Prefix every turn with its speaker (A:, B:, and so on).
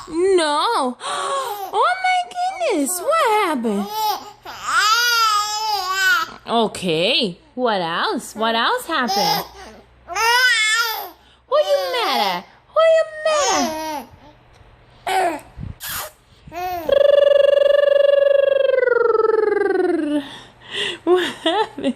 A: No. Oh my goodness. What happened? Okay. What else? What else happened? Who you mad at? Who you mad at? What happened?